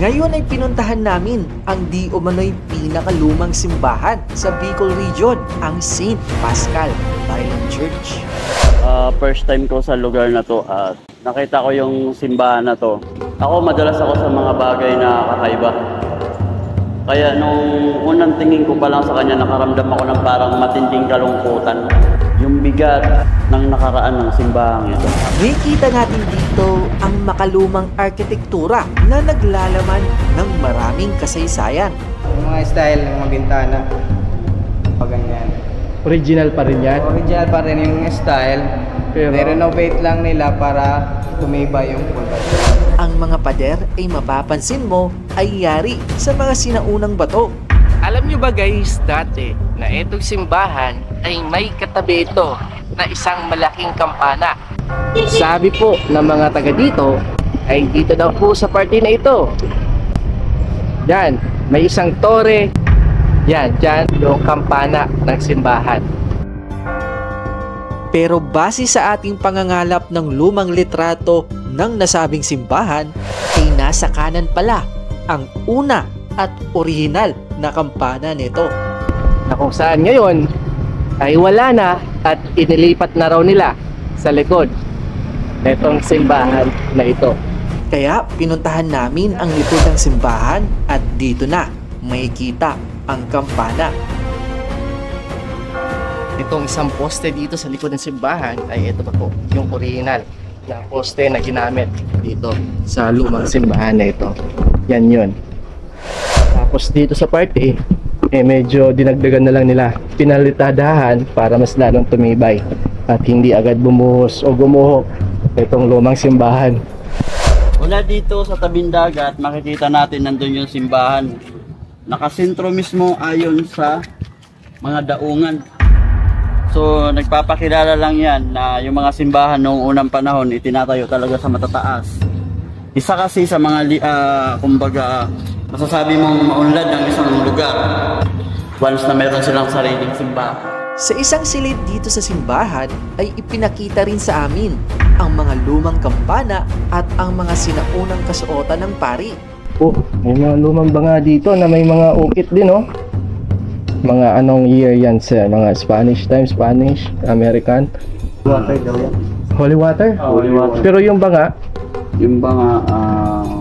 Ngayon ay pinuntahan namin ang di umano'y pinakalumang simbahan sa Bicol Region, ang St. Pascal Island Church. First time ko sa lugar na to at nakita ko yung simbahan na to. Madalas ako sa mga bagay na kakaiba. Kaya nung unang tingin ko pa lang sa kanya, nakaramdam ako ng parang matinding kalungkutan. Yung bigat ng nakaraan ng simbahan ito. Nakikita natin dito ang makalumang arkitektura na naglalaman ng maraming kasaysayan. Yung mga style ng mga bintana, pag ganyan. Original pa rin yan? Original pa rin yung style. Pero renovate lang nila para tumibay yung pundasyon. Ang mga pader ay mapapansin mo ay yari sa mga sinaunang bato. Alam nyo ba guys, dati na itong simbahan ay may katabi ito na isang malaking kampana. Sabi po ng mga taga dito ay dito daw po sa parte na ito. Yan, may isang tore. Yan, dyan yung kampana ng simbahan. Pero base sa ating pangangalap ng lumang litrato ng nasabing simbahan, ay nasa kanan pala ang una at orihinal na kampana nito. Na kung saan ngayon ay wala na at inilipat na raw nila sa likod nitong simbahan na ito. Kaya pinuntahan namin ang likod ng simbahan at dito na makikita ang kampana. Itong isang poste dito sa likod ng simbahan ay ito pa po, yung original na poste na ginamit dito sa lumang simbahan na ito. Yan yun. Tapos dito sa parte, medyo dinagdagan na lang nila, pinalitadahan para mas lalong tumibay at hindi agad bumuhos o gumuho itong lumang simbahan. Mula dito sa tabing dagat, makikita natin nandun yung simbahan. Nakasentro mismo ayon sa mga daungan. So nagpapakilala lang yan na yung mga simbahan noong unang panahon itinatayo talaga sa matataas. Isa kasi sa mga kumbaga masasabi mong maunlad ng isang lugar once na meron silang sariling simbahan. Sa isang silid dito sa simbahan ay ipinakita rin sa amin ang mga lumang kampana at ang mga sinaunang kasuotan ng pari. Oh, may mga lumang banga dito na may mga ukit din, oh. Mga anong year yan sir? Mga Spanish time, Spanish, American? Water daw yan. Holy water? Holy water. Pero yung banga? Yung banga,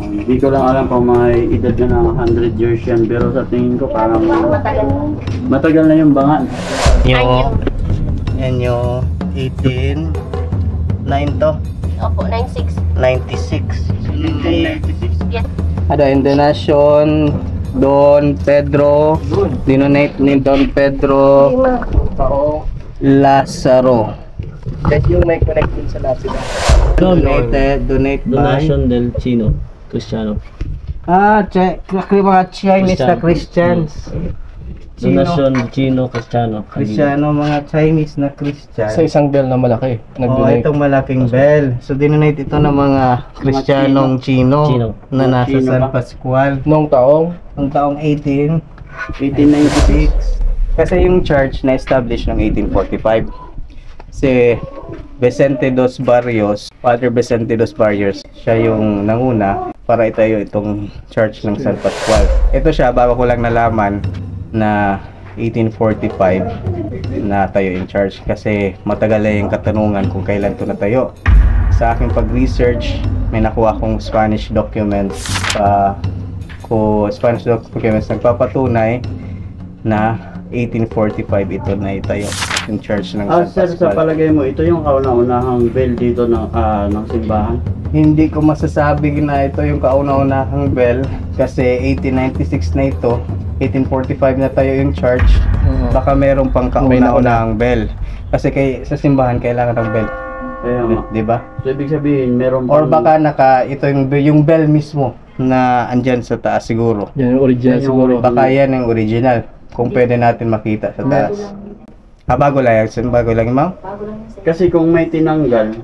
hindi ko lang alam kung may edad na ng 100 years yan. Pero sa tingin ko parang matagal na yung banga. Yan yung 1809 to. Opo, 96. 96. 1996. Yes. Ada Indonesian, Don Pedro, dinonate ni Don Pedro Lazaro. Yan yung may connect din sa lapida. Donate by del Chino, Cristiano. mga Chinese na Christians. Chino, Cristiano. Cristiano, mga Chinese na Christian. Sa isang bell na malaki. Itong malaking bell. So dinonate ito ng mga Kristiyanong Chino na nasa San Pascual Noong taong? noong taong 1896. Kasi yung church na established noong 1845. Si Vicente dos Barrios, Father Vicente dos Barrios, siya yung nanguna para itayo itong church ng San Pascual. Ito siya, bago ko lang nalaman na 1845 na tayo in charge kasi matagal na yung katanungan kung kailan ito natayo. Sa aking pag-research, may nakuha akong Spanish documents nagpapatunay na 1845 ito na itayo yung church ng San Sir, sa Pascual. palagay mo, ito yung kauna-unahang bell dito ng simbahan? Hindi ko masasabi na ito yung kauna-unahang bell kasi 1896 na ito, 1845 na tayo yung church. Baka meron pang kauna-unahang bell kasi sa simbahan kailangan ng bell. Di ba? So ibig sabihin, meron Or baka ito yung bell mismo na andyan sa taas siguro. Yan yung original siguro. Baka yan yung original kung pwede natin makita sa taas. Bago lang yan, ma'am? Kasi kung may tinanggal,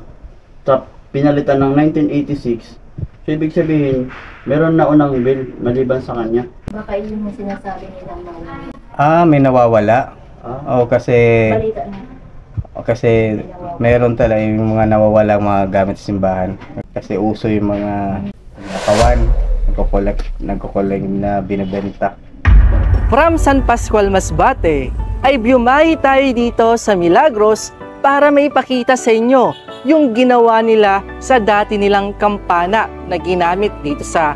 pinalitan ng 1986, so ibig sabihin, meron na unang bell maliban sa kanya. Baka yun yung sinasabi nilang mga May nawawala. Kasi balita na. Kasi meron talaga yung mga nawawalang mga gamit sa simbahan. Kasi uso yung mga nakawan. nagko-collect na binebenta. From San Pascual, Masbate, ay bumayi tayo dito sa Milagros para maipakita sa inyo yung ginawa nila sa dati nilang kampana na ginamit dito sa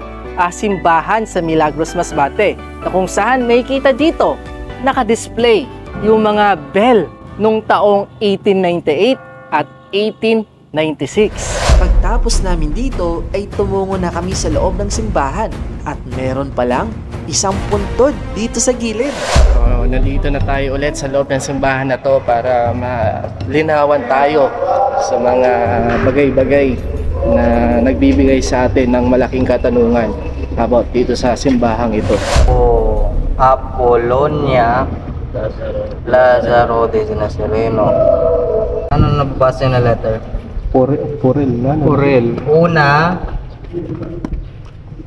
simbahan sa Milagros, Masbate, na kung saan makikita dito naka-display yung mga bell nung taong 1898 at 1896. Pagtapos namin dito ay tumungo na kami sa loob ng simbahan at meron palang isang puntod dito sa gilid. So, nandito na tayo ulit sa loob ng simbahan na to para malinawan tayo sa mga bagay-bagay na nagbibigay sa atin ng malaking katanungan about dito sa simbahang ito. Apolonia Lazaro de Nazareno. Ano nabasa na letter? Purel. Una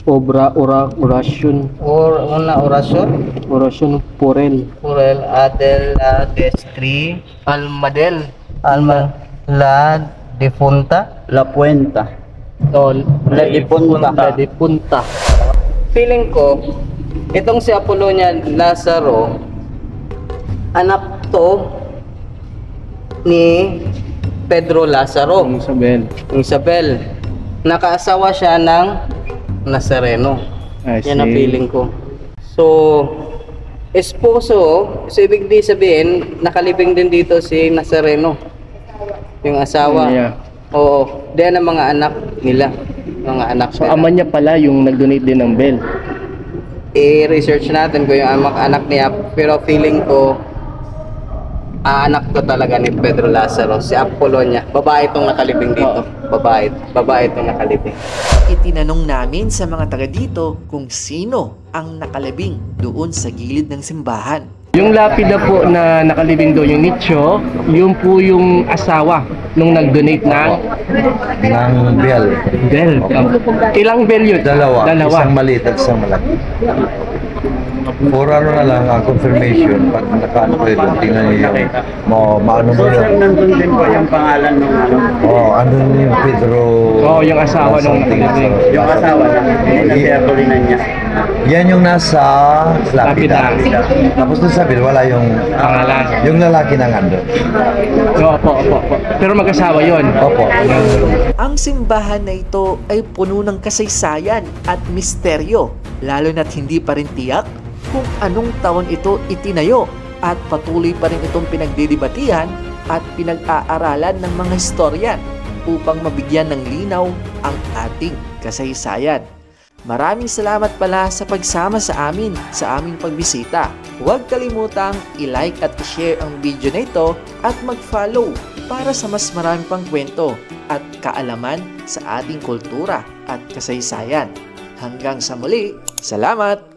Orasyon. una Orasyon Purel. Purel Adela Destri Almadel. La Defunta. La Puenta. La Defunta. De Punta. Feeling ko, itong si Apolonia Lazaro, anak to ni Pedro Lazaro. Isabel. Nakaasawa siya ng Nazareno. Yan ang feeling ko. So, esposo, so ibig sabihin, nakalibing din dito si Nazareno. Yung asawa. Yeah. Oo. Diyan ang mga anak nila. Mga anak So ama niya pala yung nag-donate din ng bell. I-research natin kung yung anak niya. Pero feeling ko, anak to talaga ni Pedro Lazaro, si Apolonia. Babae itong nakalibing dito. Babae itong nakalibing. Itinanong namin sa mga taga dito kung sino ang nakalibing doon sa gilid ng simbahan. Yung lapida po na nakalibing doon, yung nicho, yun po yung asawa nung nag-donate ng bell. bell. Ilang bell yun? Dalawa. Isang maliit at isang malaki. For ano na lang, confirmation, pag nakaano kayo doon, tingnan niyo yung maano mo Sir, yun. nandun din po yung pangalan ng ano. Andun yung Pedro. Yung asawa nung nakalibing. Yung asawa na. Yung nasa niya. Yan yung nasa lapida. Tapos doon sa bill, wala yung Pangalan. yung lalaki na andun. Opo. Pero mag-asawa yun. Opo. Ang simbahan na ito ay puno ng kasaysayan at misteryo, lalo na't hindi pa rin tiyak kung anong taon ito itinayo at patuloy pa rin itong pinagdidibatihan at pinag-aaralan ng mga historian upang mabigyan ng linaw ang ating kasaysayan. Maraming salamat pala sa pagsama sa amin sa aming pagbisita. Huwag kalimutang i-like at i-share ang video na ito at mag-follow para sa mas marami pang kwento at kaalaman sa ating kultura at kasaysayan. Hanggang sa muli, salamat!